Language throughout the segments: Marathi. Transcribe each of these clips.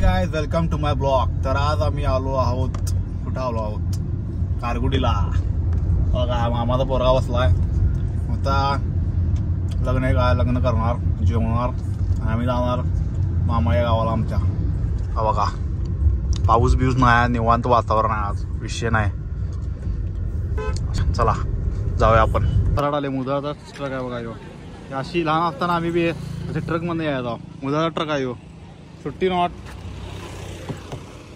Guys, welcome to my blog. तर आज आम्ही आलो आहोत, कुठं आलो आहोत? कारगुडीला। बघा मामाचा पोरगा बसलाय, आता लग्न आहे काय, लग्न करणार, जेवणार आणि आम्ही जाणार मामाच्या गावाला आमच्या। हा बघा पाऊस बिऊस नाही, निवांत वातावरण आहे, आज विषय नाही। चला जाऊया आपण। कराड आले, मुदाचा ट्रक आहे बघा यो। अशी लहान असताना आम्ही बी असे ट्रक मध्ये यायचो, मुदाचा ट्रक आहे यो, सुट्टी नॉट।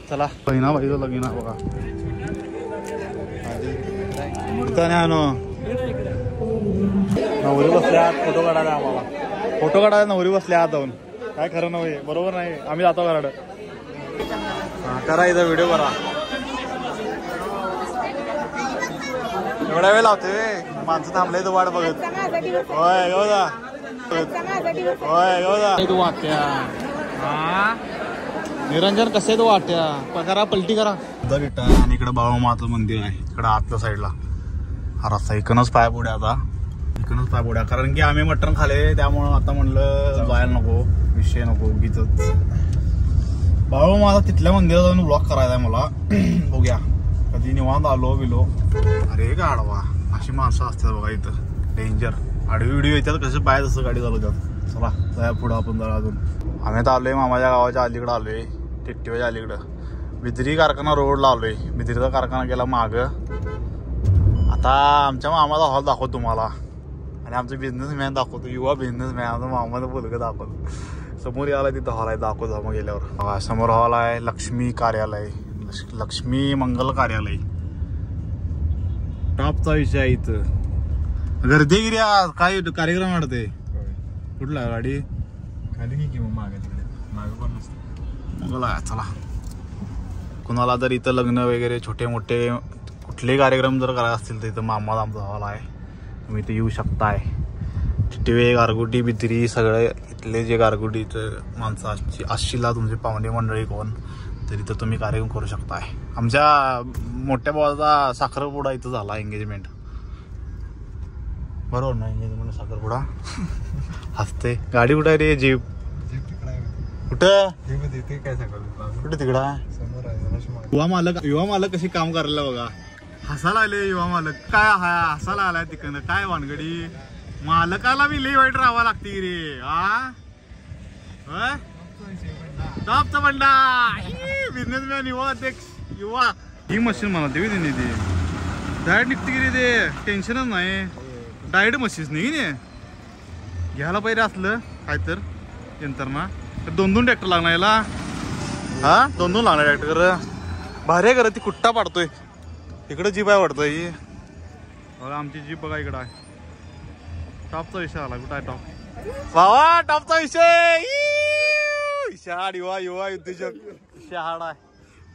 चला बहिणा भाईचं लगीन आहे बघा, नवरी बसल्या फोटो काढायला, आम्हाला फोटो काढायला नवरी बसल्या आत जाऊन। काय खरं नव्हे, बरोबर नाही, आम्ही जातो कराड। करा इथं व्हिडिओ करा, एवढा वेळ लावते माणसं थांबले तर वाट बघत। होय गौदा, होय गौदा, तू वाट्या निरंजन कसे तो वाट्या करा, पलटी करा विटा। आणि इकडे बाळूमाचं मंदिर आहे, इकडे आतल्या साईडला हा रस्ता। इकडनंच पाय पुढे, आता इकडनंच पाय पुढे, कारण की आम्ही मटण खाले त्यामुळं आता म्हणलं जायला नको, विषय नको उगीच। बाळूमाचा तिथल्या मंदिरात जाऊन ब्लॉक करायचा आहे मला। बघूया कधी निवांत आलो बिलो। अरे का आडवा, अशी माणसं असतात बघा इथं, डेंजर। आडवी व्हिडिओ येतात कसे पाय तसं गाडी चालवतात। चला जाया पुढं आपण जरा अजून। आम्ही तर आलोय मामाच्या गावाच्या अलीकडे, आलोय टिट्टीवाच्या अलीकडं, बिद्री कारखाना रोडला आलोय। बिद्रीचा कारखाना गेला माग। आता आमच्या मामाचा हॉल दाखवतो तुम्हाला, आणि आमचं बिझनेसमॅन दाखवतो, युवा बिझनेसमॅन आमचा मामाचं मुलगा दाखवतो। समोर याला तिथं हॉल आहे, दाखवतो मग गेल्यावर। समोर हॉल आहे लक्ष्मी कार्यालय, लक्ष्मी मंगल कार्यालय, टॉपचा विषय आहे इथं। गर्दी गिरी काय कार्यक्रम वाढते, कुठला गाडी खाली की मागे, तिकडे मागे पण नसतं मंगला। चला कुणाला जर इथं लग्न वगैरे छोटे मोठे कुठले कार्यक्रम जर करायचे असतील तर इथं मामाचा आमचा हॉल आहे, तुम्ही इथे येऊ शकताय। टिटवे, गारगुटी, बिद्री सगळे इथले जे गारगुटीचं माणसं असशीला, तुमचे पाहुणे मंडळी कोण तर इथं तुम्ही कार्यक्रम करू शकताय। आमच्या मोठ्या भावाचा साखरपुडा इथं झाला, एंगेजमेंट, बरोबर ना? एंगेजमेंट साखरपुडा हसते। गाडी कुठं आहे रे? जीप कुठं कुठे तिकडा युवा मालक कशी काम करायला बघा, हसायला आले युवा मालक। काय हसायला आलाय तिकडनं, काय वानगडी, मालकाला बी लई वाईट राहावं लागते रे। टॉपचा बंडा, बिझनेसमॅन, युवा अध्यक्ष, युवा। ही मशीन मला देवी तिने ती डायरेक्ट निघते की रे, ते टेन्शनच नाही, डायरेक्ट मशीन नाही घ्यायला पाहिजे असलं काय तर यंत्र ना। तर 2-2 ट्रॅक्टर लागणार याला, हा 2-2 लागणार ट्रॅक्टर। भारी आहे, ती कुट्टा पाडतोय, इकडं जीप आहे वाटतं ही बघा, आमची जीप बघा इकडं आहे। टॉपचा विषय आला, कुठं आहे टॉप? वावा टॉपचा विषय, शहाड युवा युवा उद्योजक शहाड आहे।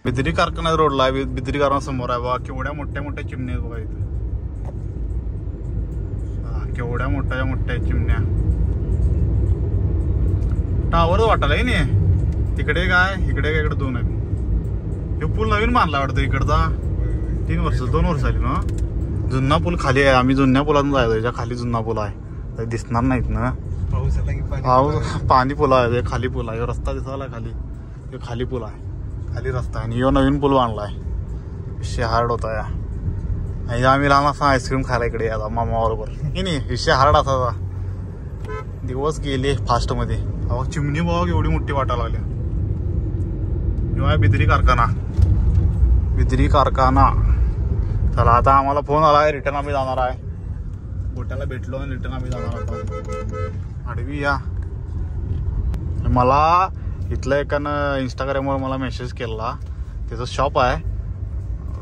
बिद्री कारखाना रोडला आहे, बिद्री कारखाना समोर आहे बघा। केवढ्या मोठ्या मोठ्या चिमण्या बघा इथं, केवढ्या मोठ्या मोठ्या चिमण्या। टावर वाटायला आहे नाही, तिकडे काय इकडे काय, इकडे 2 आहेत। हे पूल नवीन बांधला वाटतं इकडचा, 2 वर्ष झाली ना। जुना पूल खाली आहे, आम्ही जुन्या पुलातून जायचो, याच्या खाली जुना पूल आहे, दिसणार नाहीत ना पाऊस, पाणी पूल आहे, खाली पूल आहे, रस्ता दिसायला खाली, खाली पूल आहे, खाली रस्ता आहे। आणि यो नवीन पूल बांधलाय, शहाड होता या। आणि आम्ही लहान असताना आईस्क्रीम खायला इकडे यायचा मामा बरोबर, की नाही विषय हार्ड असायचा। दिवस गेले फास्ट मध्ये। चिमणी बघा एवढी मोठी वाटायला लागल्या। किंवा बिद्री कारखाना, बिद्री कारखाना। चला आता आम्हाला फोन आला आहे, रिटर्न आम्ही जाणार आहे, गोट्याला भेटलो आणि रिटर्न आम्ही जाणार आता आडवी या। मला इथलं एकानं इंस्टाग्रामवर मला मेसेज केला, त्याचं शॉप आहे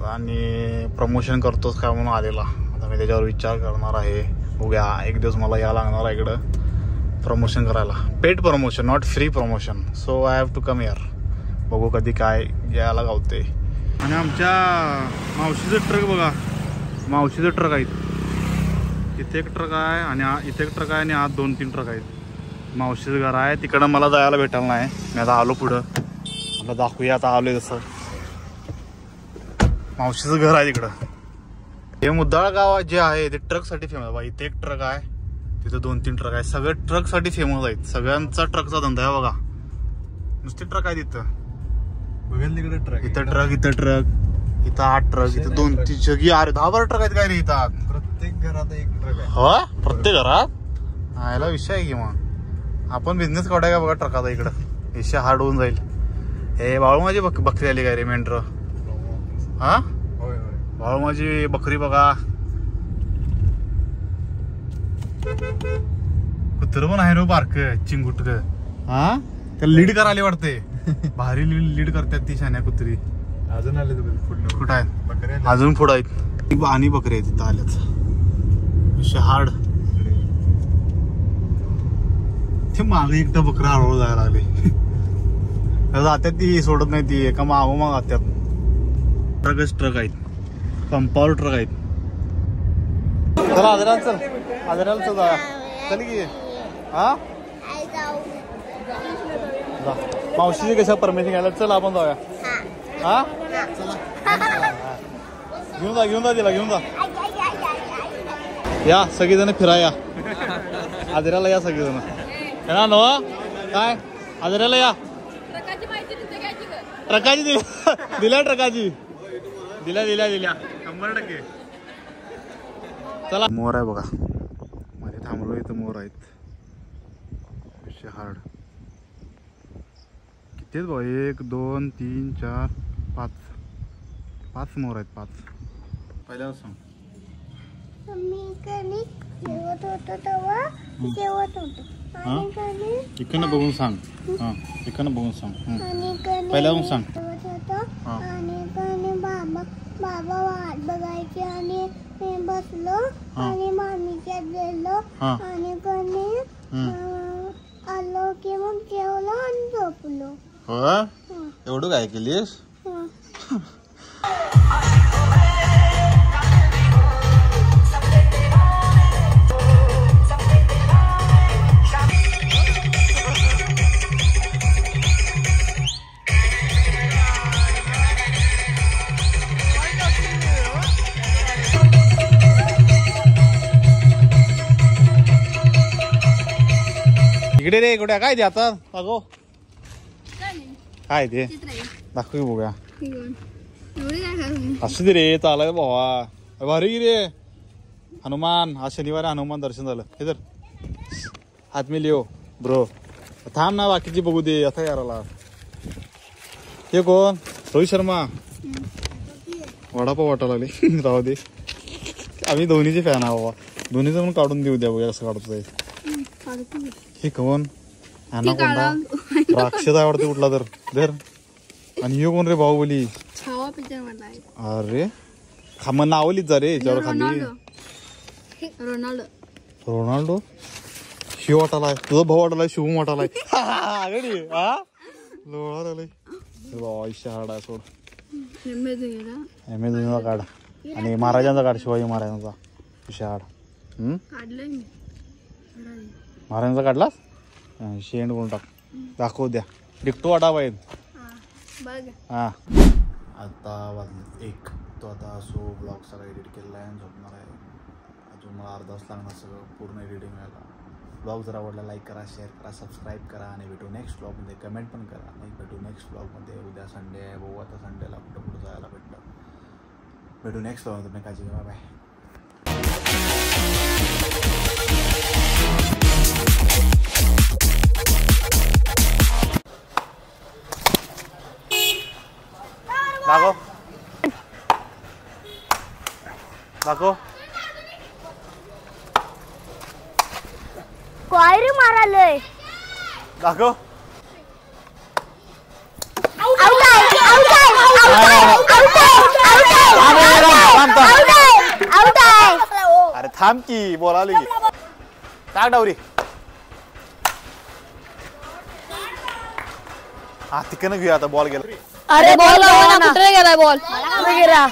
आणि प्रमोशन करतोस काय म्हणून आलेला। आता मी त्याच्यावर विचार करणार आहे, बघूया एक दिवस मला यायला लागणार आहे इकडं प्रमोशन करायला, paid promotion, not free promotion. So I have to come here, बघू कधी काय यायला गावते। आणि आमच्या मावशीचं ट्रक बघा, मावशीचं ट्रक आहेत, इथे एक ट्रक आहे आणि इथे एक ट्रक आहे आणि आत 2-3 ट्रक आहेत। मावशीचं घर आहे तिकडं, मला जायला भेटायला नाही, मी आता आलो पुढं, मला दाखवूया आता आलोय तसं। मावशीचं घर आहे तिकडं। हे मुद्दाळ गाव जे आहे ते ट्रक साठी फेमस बघा, इथे एक ट्रक आहे, तिथे 2-3 ट्रक आहे, सगळे ट्रक साठी फेमस आहेत, सगळ्यांचा ट्रकचा धंदा आहे बघा, नुसते ट्रक आहे तिथं। बघेल तिकडे ट्रक, इथं ट्रक, इथं ट्रक, इथं 8 ट्रक, इथं 2-3 जगी. अरे 10-12 ट्रक आहेत काय रे इथं. प्रत्येक घरात एक ट्रक आहे. हो प्रत्येक घरात. हा याला विषय आहे की मग आपण बिझनेस काढाय का बघा ट्रकाचा इकडं. विषय हार्ड होऊन जाईल. हे बाळू माझी बकरी आली काय रे मेंढर. हा होय होय. बाळू माझी बकरी बघा. कुत्र पण आहे रो बारक चिंगुटक. हा त्याला लीड करायला वाटते. भारी लीड करतात ती शान्या कुत्री. अजून आले पुढे कुठं आहेत बकऱ्या अजून पुढं आहेत. आणि बकरी आहेत तिथं आल्याच. विषय हार्ड. ते मागे एकटा बकरा हळूहळू जायला लागले. जात्यात ती सोडत नाही ती. एका मागोमाग जात्यात. ट्रक आहेत. पंपावर ट्रक आहेत. चला आदराला चल. आदराला चल जाऊया. चल की. हा मावशीची कशा परमिशन घ्यायला. चल आपण जाऊया. हा घेऊन जा तिला घेऊन जा. या सगळीजण फिराया. आदराला या सगळीजण. ना नो काय आदराला या. ट्रकाची दिल्या ट्रकाची दिल्या 100%. चला मोर आहे बघा. मध्ये थांबलो इथं मोर आहेत. विषय हार्ड. किती आहेत बघा 1 2 3 4 5 मोर आहेत. 5 पहिल्यावर सांग. इकडनं बघून सांग. हा इकडनं बघून सांग. पहिल्यावरून सांग. बाबा वाट बघायची आणि बसलो आणि मामीच्या गेलो आणि कोणी आलो की मग जेवलो आणि झोपलो. हो एवढं काय केलीस. इकडे रे इकडे काय ते आता अगो काय ते दाखव बघूया. असू दे रे चालाय भावा. भारी रे हनुमान. आज शनिवारी हनुमान दर्शन झालं. हे तर हात मी लिओ ब्रो. थांब ना बाकीची बघू दे. आता याराला हे कोण. रोहित शर्मा. वडापाव वाटायला लागले. राहू दे. आम्ही धोनीचे फॅन आहे बाबा. धोनीचं पण काढून देऊ द्या बघा कसं काढतो. हे कोण यांना कोणता राक्षस आवडते कुठला तर धर. आणि हे कोण रे बाहुबली. अरे खामन नावलीच जा रे याच्यावर खाली. रोनाल्डो. शिव वाटालाय. तुझा भाऊ वाटालाय. शिवम वाटालाय. गडी हा लोळा आलाय बाबा. शहाडा सोड. एमेझॉनचा काढ आणि महाराजांचा काढ. शिवाजी महाराजांचा शहाड. महाराजांचा काढलास. शेंड करून टाक. दाखव द्या. डिक्टो वाटा पाहिजे. हा आता वाजले 1. तो आता सो ब्लॉग सगळा एडिट केलेला आहे. झोपणार आहे. अजून मला अर्धा तास लागणार सगळं पूर्ण एडिटिंग व्हायला. ब्लॉग जर आवडला लाईक करा, शेअर करा, सबस्क्राईब करा आणि भेटू नेक्स्ट ब्लॉगमध्ये. कमेंट पण करा. नाही भेटू नेक्स्ट ब्लॉगमध्ये. उद्या संडे आहे भाऊ. आता संडेला कुठं जायला भेटलं. भेटू नेक्स्ट ब्लॉगमध्ये. तुम्ही काळजी घ्या. बाय. दाखव दाखव. काय रे मारालय. दाखव. अरे थांब की बोलावली की. टाक डावरी. हा तिकडनं घेऊया आता. बॉल गेला. अरे बॉल कुठे गेलाय. बॉल कुठे गेला.